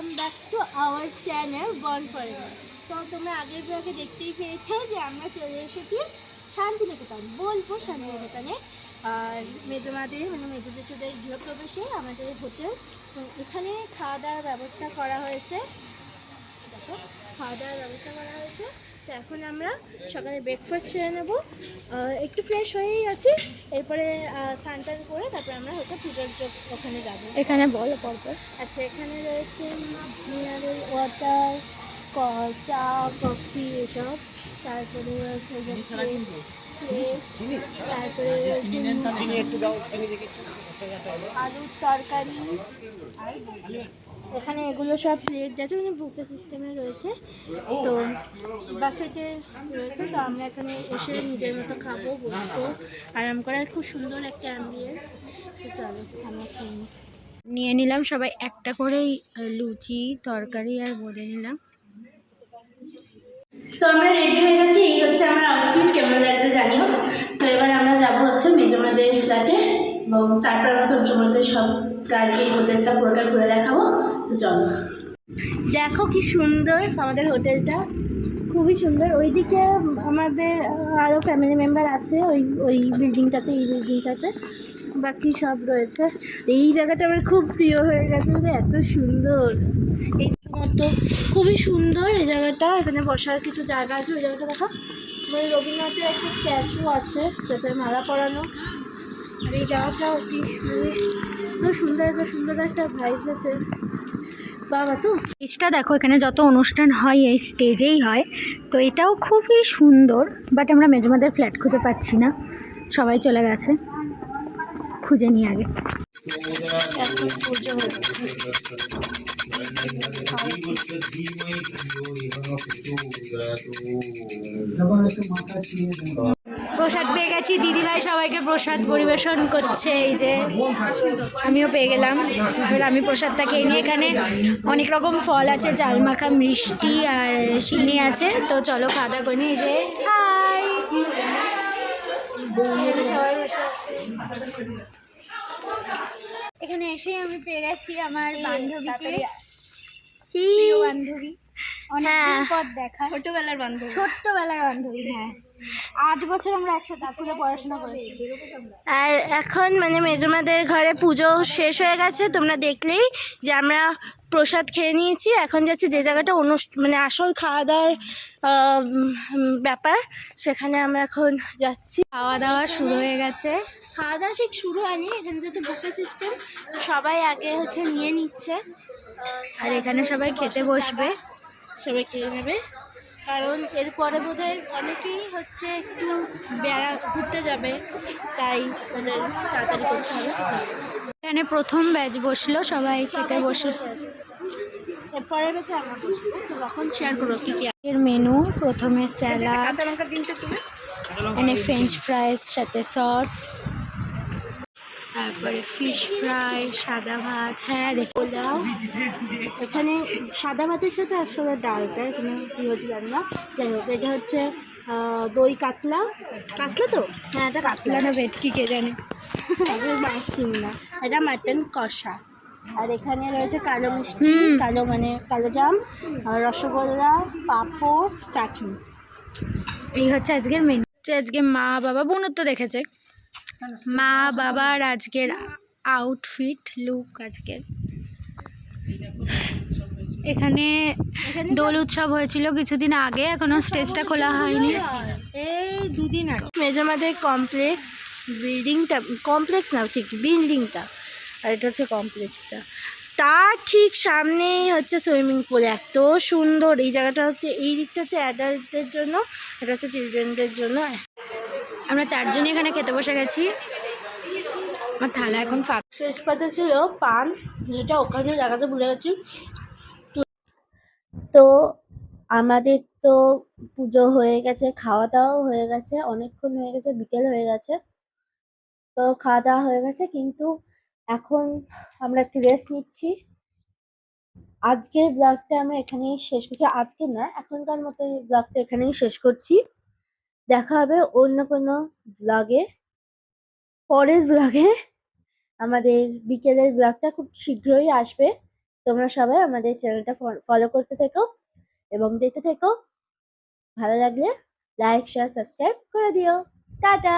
Welcome back to our channel born forever. তো তোমরা আগের ব্লগে দেখতেই পেয়েছো যে আমরা চলে এসেছি শান্তিনিকেতন, বোলপুর শান্তিনিকেতনে। আর মেজমাদের মানে মেজ জেঠুদের গৃহপ্রবেশে আমাদের হোটেল, এখানে খাওয়া দাওয়ার ব্যবস্থা করা হয়েছে। দেখো, খাওয়া দাওয়ার ব্যবস্থা করা হয়েছে। তো এখন আমরা সকালে ব্রেকফাস্ট সেরে নেবো, একটু ফ্রেশ হয়েই আছি। এরপরে স্নান করে তারপরে আমরা পুজোর ওখানে যাবো। এখানে বলো পরপর। আচ্ছা, এখানে রয়েছে মিনারেল ওয়াটার, চা, কফি এসব। তারপরে রয়েছে তারপরে রয়েছে আলুর তরকারি। এখানে এগুলো সব প্লেট আছে, মানে বুফে সিস্টেমে রয়েছে। তো বাফেটে রয়েছে। তো আমরা এখানে এসে নিজের মতো খাবো, বসবো, আরাম করার খুব সুন্দর একটা অ্যাম্বিয়েন্স। তো চলো আমরা খেয়ে নিয়ে নিলাম সবাই একটা করেই লুচি, তরকারি আর বোঁদে নিলাম। তো আমরা রেডি হয়ে গেছি, এই হচ্ছে আমার আউটফিট। কেমন লাগছে জানিও। তো এবার আমরা যাবো মেজমাদের ফ্ল্যাটে, এবং তারপর আমরা তোমাদের সব গাড়ি হোটেলটা পুরোটা ঘুরে দেখাবো। তো চলো, দেখো কি সুন্দর আমাদের হোটেলটা, খুবই সুন্দর। ওইদিকে আমাদের আরও ফ্যামিলি মেম্বার আছে, ওই বিল্ডিংটাতে, এই বিল্ডিংটাতে বাকি সব রয়েছে। এই জায়গাটা আমার খুব প্রিয় হয়ে গেছে, মানে এত সুন্দর। এই মতো খুবই সুন্দর এই জায়গাটা। এখানে বসার কিছু জায়গা আছে। ওই জায়গাটা দেখো, মানে রবীন্দ্রনাথের একটা স্ট্যাচু আছে যাতে মালা পরানো। আর এই জায়গাটা অতি মানে এত সুন্দর একটা ভাইবস আছে। বাবা, তো স্টেজটা দেখো, এখানে যত অনুষ্ঠান হয় এই স্টেজেই হয়। তো এটাও খুবই সুন্দর, বাট আমরা মেজমাদের ফ্ল্যাট খুঁজে পাচ্ছি না, সবাই চলে গেছে। খুঁজে নিই আগে। প্রসাদ পেয়ে গেছি, দিদিভাই সবাইকে প্রসাদ পরিবেশন করছে। এই যে আমিও পেয়ে গেলাম। এবার আমি প্রসাদটা খেয়ে নিয়ে, এখানে অনেক রকম ফল আছে, জাল মাখা, মিষ্টি আর চিনি আছে। তো চলো খাওয়া দাওয়া করে নিই। এই যে হাই, সবাই বসে আছে। এখানে এসে আমি পেয়ে গেছি আমার বান্ধবীকে, বান্ধবী, অনেকদিন পর দেখা, ছোটবেলার বান্ধবী। হ্যাঁ, 8 বছর আমরা একসাথে স্কুলে পড়াশোনা করেছি। আর এখন মানে মেজমাদের ঘরে পুজো শেষ হয়ে গেছে, তোমরা দেখলেই যে আমরা প্রসাদ খেয়ে নিয়েছি। এখন যাচ্ছি যে জায়গাটা মানে আসল খাওয়া দাওয়ার ব্যাপার, সেখানে আমরা এখন যাচ্ছি। খাওয়া দাওয়া শুরু হয়ে গেছে। খাওয়া দাওয়া ঠিক শুরু হয়নি, এখানে যেহেতু বুফে সিস্টেম, সবাই আগে নিয়ে নিচ্ছে। আর এখানে সবাই খেতে বসবে, সবাই খেয়ে নেবে, কারণ এরপরে বোধহয় অনেকেই একটু ঘুরতে যাবে, তাই ওদের তাড়াতাড়ি করতে হবে। এখানে প্রথম ব্যাচ বসলো, সবাই খেতে বসে। এরপরে বেঁচে আমরা বসবো, তো তখন শেয়ার করবো কী কী এর মেনু। প্রথমে স্যালাড, এখানে ফ্রেঞ্চ ফ্রাইস সাথে সস, তারপরে ফিশ ফ্রাই, সাদা ভাত। হ্যাঁ দেখো, এখানে সাদা ভাতের সাথে আসলে ডালটা এখানে কী হচ্ছে জানি না। যাই হোক, এটা দই কাতলা। কাতলা তো, হ্যাঁ এটা কাতলা না ভেটকি কে জানে, মাছ চিনি না। এটা মাটন কষা। আর এখানে রয়েছে কালো মিষ্টি, কালো জাম, রসগোল্লা, পাঁপড়, চাটনি। এই হচ্ছে আজকের মেনু। আজকে মা বাবা, বোনও তো দেখেছে, মা বাবার আজকের আউটফিট লুক আজকের। এখানে দোল উৎসব হয়েছিল কিছুদিন আগে, এখনো স্টেজটা খোলা হয়নি, এই দুদিন আগে। মেজমাদের কমপ্লেক্স না, ঠিক বিল্ডিংটা, আর এটা হচ্ছে কমপ্লেক্সটা। তার ঠিক সামনেই সুইমিং পুল, এত সুন্দর। এই জায়গাটা এই দিকটা অ্যাডাল্টদের জন্য, এটা হচ্ছে চিলড্রেনদের জন্য। আমরা 4 জনই এখানে খেতে বসে গেছি। আমার থালা এখন ফাঁকা। শেষ পাতে ছিল পান, যেটা ওখানে জায়গাতে ভুলে গেছি। তো আমাদের তো পুজো হয়ে গেছে, খাওয়া দাওয়াও হয়ে গেছে, অনেকক্ষণ হয়ে গেছে, বিকেল হয়ে গেছে। তো খাওয়া দাওয়া হয়ে গেছে, কিন্তু এখন আমরা একটু রেস্ট নিচ্ছি। আজকের ব্লগটা আমরা এখানেই শেষ করছি। আজকে না, এখনকার মতো এই ব্লগটা এখানেই শেষ করছি। দেখা হবে অন্য কোনো ব্লগে, পরের ব্লগে। আমাদের বিকেলের ব্লগটা খুব শীঘ্রই আসবে। তোমরা সবাই আমাদের চ্যানেলটা ফলো করতে থেকো এবং দেখতে থেকো। ভালো লাগলে লাইক শেয়ার সাবস্ক্রাইব করে দিও। টাটা।